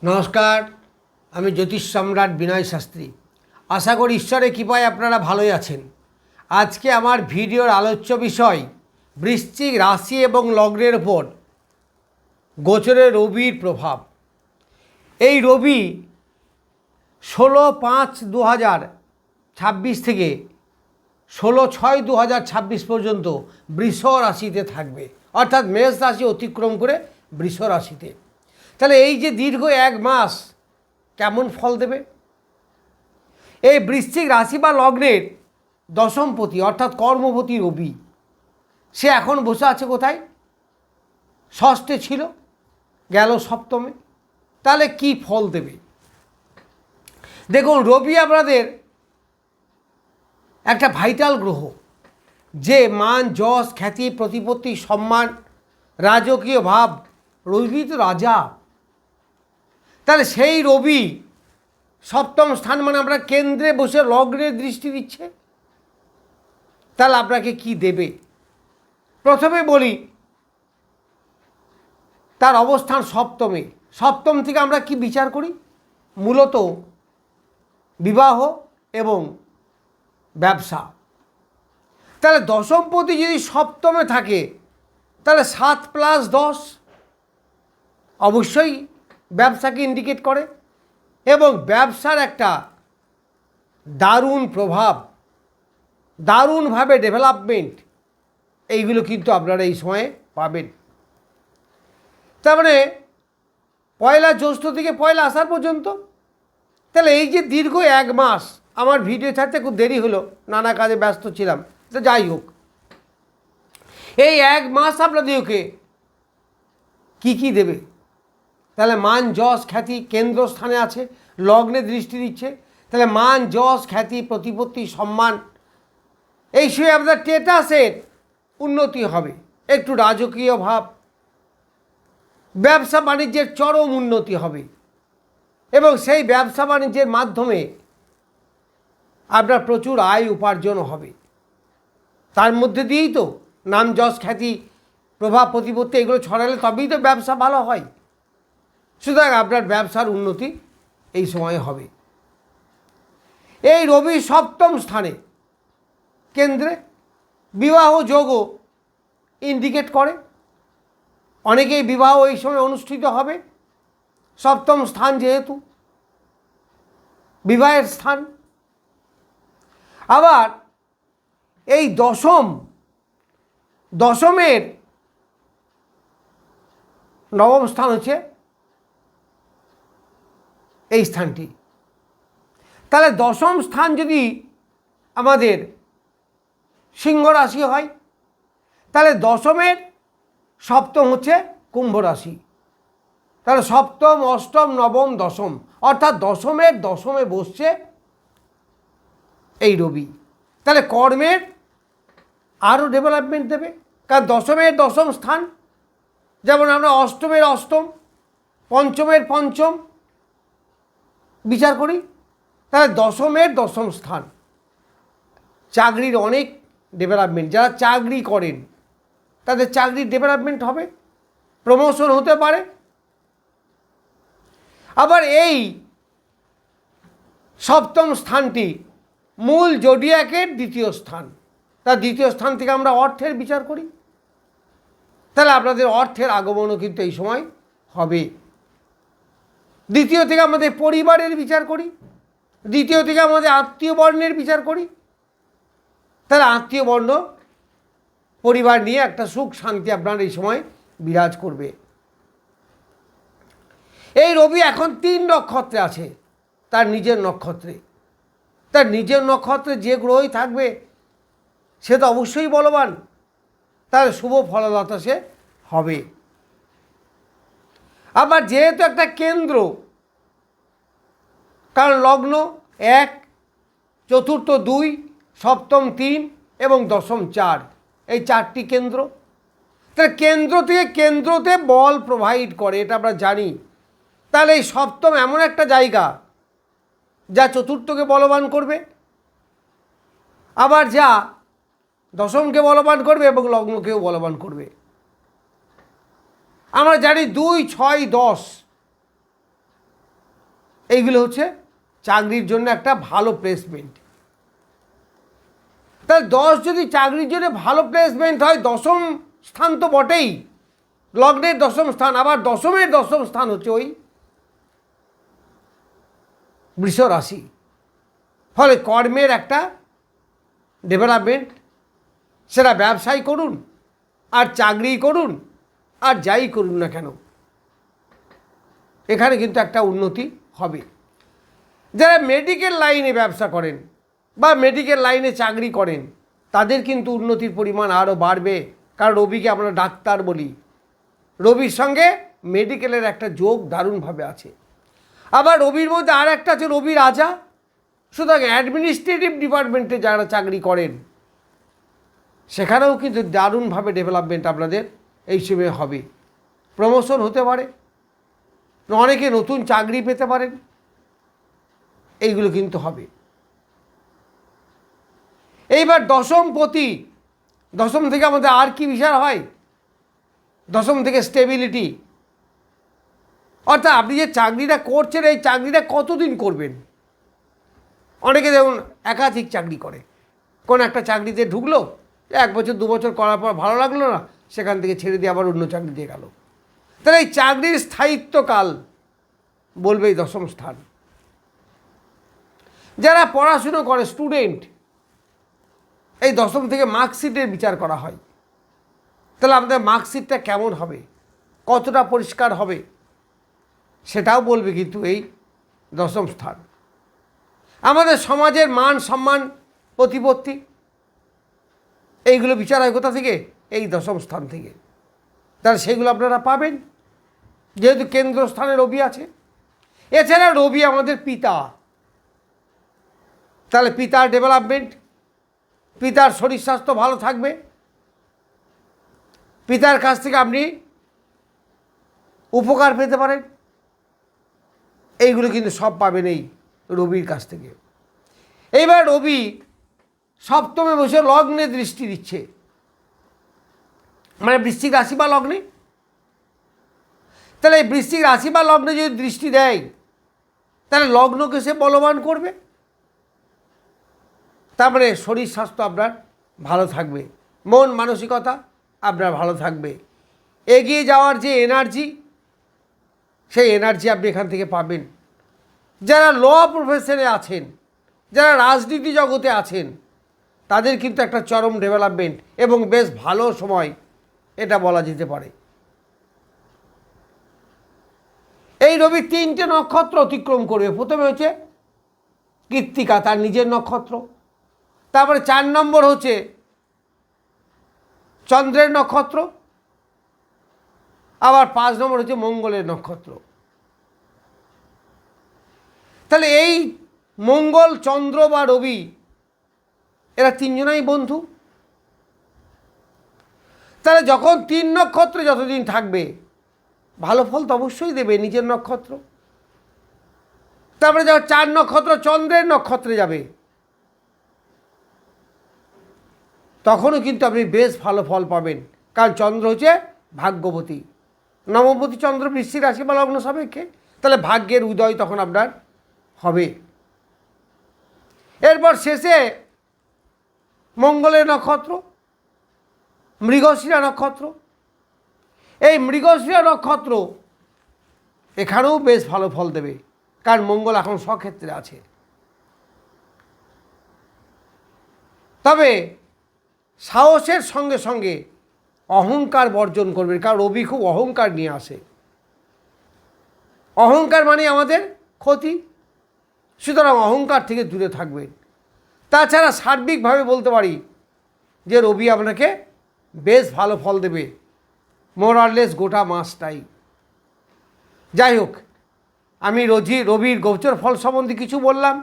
নমস্কার, আমি জ্যোতিষ সম্রাট বিনয় শাস্ত্রী। আশা করি ঈশ্বরের কৃপায় আপনারা ভালোই আছেন। আজকে আমার ভিডিওর আলোচ্য বিষয় বৃশ্চিক রাশি এবং লগ্নের ওপর গোচরে রবির প্রভাব। এই রবি 16/5/2026 থেকে 16/6/2026 পর্যন্ত বৃষ রাশিতে থাকবে, অর্থাৎ মেষ রাশি অতিক্রম করে বৃষ রাশিতে। তাহলে এই যে দীর্ঘ এক মাস কেমন ফল দেবে? এই বৃশ্চিক রাশি বা লগ্নের দশমপতি অর্থাৎ কর্মপতি রবি, সে এখন বসে আছে কোথায়? ষষ্ঠে ছিল, গেল সপ্তমে। তাহলে কি ফল দেবে? দেখুন, রবি আপনাদের একটা ভাইটাল গ্রহ, যে মান, যশ, খ্যাতি, প্রতিপত্তি, সম্মান, রাজকীয় ভাব। রবি তো রাজা। তাহলে সেই রবি সপ্তম স্থান, মানে আমরা কেন্দ্রে বসে লগ্নের দৃষ্টি দিচ্ছে। তাহলে আপনাকে কি দেবে? প্রথমে বলি, তার অবস্থান সপ্তমে। সপ্তম থেকে আমরা কি বিচার করি? মূলত বিবাহ এবং ব্যবসা। তাহলে দশমপতি যদি সপ্তমে থাকে, তাহলে 7+10 অবশ্যই ব্যবসাকে ইন্ডিকেট করে, এবং ব্যবসার একটা দারুণ প্রভাব, দারুণভাবে ডেভেলপমেন্ট, এইগুলো কিন্তু আপনারা এই সময়ে পাবেন। তার মানে পয়লা জ্যৈষ্ঠ থেকে পয়লা আষাঢ় পর্যন্ত। তাহলে এই যে দীর্ঘ এক মাস, আমার ভিডিও ছাড়তে খুব দেরি হলো, নানা কাজে ব্যস্ত ছিলাম, তো যাই হোক, এই এক মাস আপনাদেরকে কি কি দেবে? তাহলে মান, যশ, খ্যাতি কেন্দ্রস্থানে আছে, লগ্নে দৃষ্টি দিচ্ছে। তাহলে মান, যশ, খ্যাতি, প্রতিপত্তি, সম্মান, এই সময় আপনার স্ট্যাটাসের উন্নতি হবে, একটু রাজকীয় ভাব, ব্যবসা বাণিজ্যের চরম উন্নতি হবে, এবং সেই ব্যবসা বাণিজ্যের মাধ্যমে আপনার প্রচুর আয় উপার্জন হবে। তার মধ্যে দিয়েই তো নাম, যশ, খ্যাতি, প্রভাব, প্রতিপত্তি এগুলো ছড়ালে তবেই তো ব্যবসা ভালো হয়। সুতরাং আপনার ব্যবসার উন্নতি এই সময়ে হবে। এই রবি সপ্তম স্থানে কেন্দ্রে বিবাহ যোগও ইন্ডিকেট করে। অনেকেই বিবাহ এই সময় অনুষ্ঠিত হবে, সপ্তম স্থান যেহেতু বিবাহের স্থান। আবার এই দশমের নবম স্থান হচ্ছে এই স্থানটি। তাহলে দশম স্থান যদি আমাদের সিংহ রাশি হয়, তাহলে দশমের সপ্তম হচ্ছে কুম্ভ রাশি। তাহলে সপ্তম, অষ্টম, নবম, দশম, অর্থাৎ দশমের দশমে বসছে এই রবি। তাহলে কর্মের আরও ডেভেলপমেন্ট দেবে, কারণ দশমের দশম স্থান, যেমন আমরা অষ্টমের অষ্টম, পঞ্চমের পঞ্চম বিচার করি, তাহলে দশমের দশম স্থান চাকরির অনেক ডেভেলপমেন্ট। যারা চাকরি করেন তাদের চাকরির ডেভেলপমেন্ট হবে, প্রমোশন হতে পারে। আবার এই সপ্তম স্থানটি মূল জোডিয়াকের দ্বিতীয় স্থান। তার দ্বিতীয় স্থান থেকে আমরা অর্থের বিচার করি, তাহলে আপনাদের অর্থের আগমনও কিন্তু এই সময় হবে। দ্বিতীয় থেকে আমাদের পরিবারের বিচার করি, দ্বিতীয় থেকে আমাদের আত্মীয় বর্ণের বিচার করি, তাহলে আত্মীয় বর্ণ, পরিবার নিয়ে একটা সুখ শান্তি আপনার এই সময় বিরাজ করবে। এই রবি এখন 3 নক্ষত্রে আছে, তার নিজের নক্ষত্রে। তার নিজের নক্ষত্রে যে গ্রহই থাকবে সে তো অবশ্যই বলবান, তার শুভ ফলদাতা সে হবে। আবার যেহেতু একটা কেন্দ্র, কারণ লগ্ন 1, চতুর্থ 2, সপ্তম 3 এবং দশম 4, এই 4টি কেন্দ্র। তাহলে কেন্দ্র থেকে কেন্দ্রতে বল প্রোভাইড করে, এটা আমরা জানি। তাহলে এই সপ্তম এমন একটা জায়গা যা চতুর্থকে বলবান করবে, আবার যা দশমকে বলবান করবে এবং লগ্নকেও বলবান করবে। আমরা জানি 2, 6, 10 এইগুলো হচ্ছে চাকরির জন্য একটা ভালো প্লেসমেন্ট। তাহলে 10 যদি চাকরির জন্য ভালো প্লেসমেন্ট হয়, দশম স্থান তো বটেই, লগ্নের দশম স্থান, আবার দশমের দশম স্থান হচ্ছে ওই বৃষ রাশি। ফলে কর্মের একটা ডেভেলপমেন্ট, সেটা ব্যবসায় করুন আর চাকরি করুন আর যাই করুন না কেন, এখানে কিন্তু একটা উন্নতি হবে। যারা মেডিকেল লাইনে ব্যবসা করেন বা মেডিকেল লাইনে চাকরি করেন, তাদের কিন্তু উন্নতির পরিমাণ আরও বাড়বে, কারণ রবিকে আমরা ডাক্তার বলি। রবির সঙ্গে মেডিকেলের একটা যোগ দারুণভাবে আছে। আবার রবির মধ্যে আর একটা আছে রবি রাজা। সুতরাং অ্যাডমিনিস্ট্রেটিভ ডিপার্টমেন্টে যারা চাকরি করেন, সেখানেও কিন্তু দারুণভাবে ডেভেলপমেন্ট আপনাদের এই সময় হবে। প্রমোশন হতে পারে, অনেকে নতুন চাকরি পেতে পারেন, এইগুলো কিন্তু হবে। এইবার দশমপতি, দশম থেকে আমাদের আর কি বিচার হয়? দশম থেকে স্টেবিলিটি, অর্থাৎ আপনি যে চাকরিটা করছেন, এই চাকরিটা কতদিন করবেন। অনেকে দেখুন একাধিক চাকরি করে, কোন একটা চাকরিতে ঢুকলো, 1 বছর 2 বছর করার পর ভালো লাগলো না, সেখান থেকে ছেড়ে দিয়ে আবার অন্য চাকরি দিয়ে গেল। তাহলে এই চাকরির স্থায়িত্বকাল বলবে এই দশম স্থান। যারা পড়াশুনো করে স্টুডেন্ট, এই দশম থেকে মার্কশিটের বিচার করা হয়। তাহলে আমাদের মার্কশিটটা কেমন হবে, কতটা পরিষ্কার হবে, সেটাও বলবে কিন্তু এই দশম স্থান। আমাদের সমাজের মান সম্মান প্রতিপত্তি, এইগুলো বিচার হয় কোথা থেকে? এই দশম স্থান থেকে। তাহলে সেগুলো আপনারা পাবেন, যেহেতু কেন্দ্রস্থানে রবি আছে। এছাড়া রবি আমাদের পিতা, তাহলে পিতার ডেভেলপমেন্ট, পিতার শরীর স্বাস্থ্য ভালো থাকবে, পিতার কাছ থেকে আপনি উপকার পেতে পারেন, এইগুলো কিন্তু সব পাবেন এই রবির কাছ থেকে। এইবার রবি সপ্তমে বসে লগ্নে দৃষ্টি দিচ্ছে, মানে বৃশ্চিক রাশি বা লগ্নে। তাহলে এই বৃশ্চিক রাশি বা লগ্নে যদি দৃষ্টি দেয়, তাহলে লগ্নকে সে বলবান করবে। তারপরে শরীর স্বাস্থ্য আপনার ভালো থাকবে, মন মানসিকতা আপনার ভালো থাকবে, এগিয়ে যাওয়ার যে এনার্জি, সেই এনার্জি আপনি এখান থেকে পাবেন। যারা ল প্রফেশনে আছেন, যারা রাজনীতি জগতে আছেন, তাদের কিন্তু একটা চরম ডেভেলপমেন্ট এবং বেশ ভালো সময় এটা বলা যেতে পারে। এই রবি 3টে নক্ষত্র অতিক্রম করবে। প্রথমে হচ্ছে কৃত্তিকা, তার নিজের নক্ষত্র। তারপরে 4 নম্বর হচ্ছে চন্দ্রের নক্ষত্র, আবার 5 নম্বর হচ্ছে মঙ্গলের নক্ষত্র। তাহলে এই মঙ্গল, চন্দ্র বা রবি, এরা 3 জনাই বন্ধু। তাহলে যখন 3 নক্ষত্র যতদিন থাকবে, ভালো ফল তো অবশ্যই দেবে নিজের নক্ষত্র। তারপরে যখন 4 নক্ষত্র চন্দ্রের নক্ষত্রে যাবে, তখনও কিন্তু আপনি বেশ ভালো ফল পাবেন, কারণ চন্দ্র হচ্ছে ভাগ্যবতী, নবমপতি চন্দ্র বৃশ্চিক রাশি বা লগ্ন সাপেক্ষে। তাহলে ভাগ্যের উদয় তখন আপনার হবে। এরপর শেষে মঙ্গলের নক্ষত্র মৃগশিরা নক্ষত্র। এই মৃগশিরা নক্ষত্র এখানেও বেশ ভালো ফল দেবে, কারণ মঙ্গল এখন স্বক্ষেত্রে আছে। তবে সাহসের সঙ্গে সঙ্গে অহংকার বর্জন করবেন, কারণ রবি খুব অহংকার নিয়ে আসে। অহংকার মানে আমাদের ক্ষতি, সুতরাং অহংকার থেকে দূরে থাকবেন। তাছাড়া সার্বিকভাবে বলতে পারি যে রবি আপনাকে বেশ ভালো ফল দেবে মোরারলেস গোটা মাসটাই। যাই হোক, আমি রবির গোচর ফল সম্বন্ধে কিছু বললাম।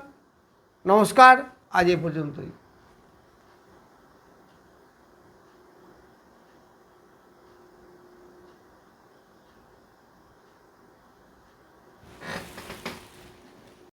নমস্কার, আজ এ পর্যন্তই।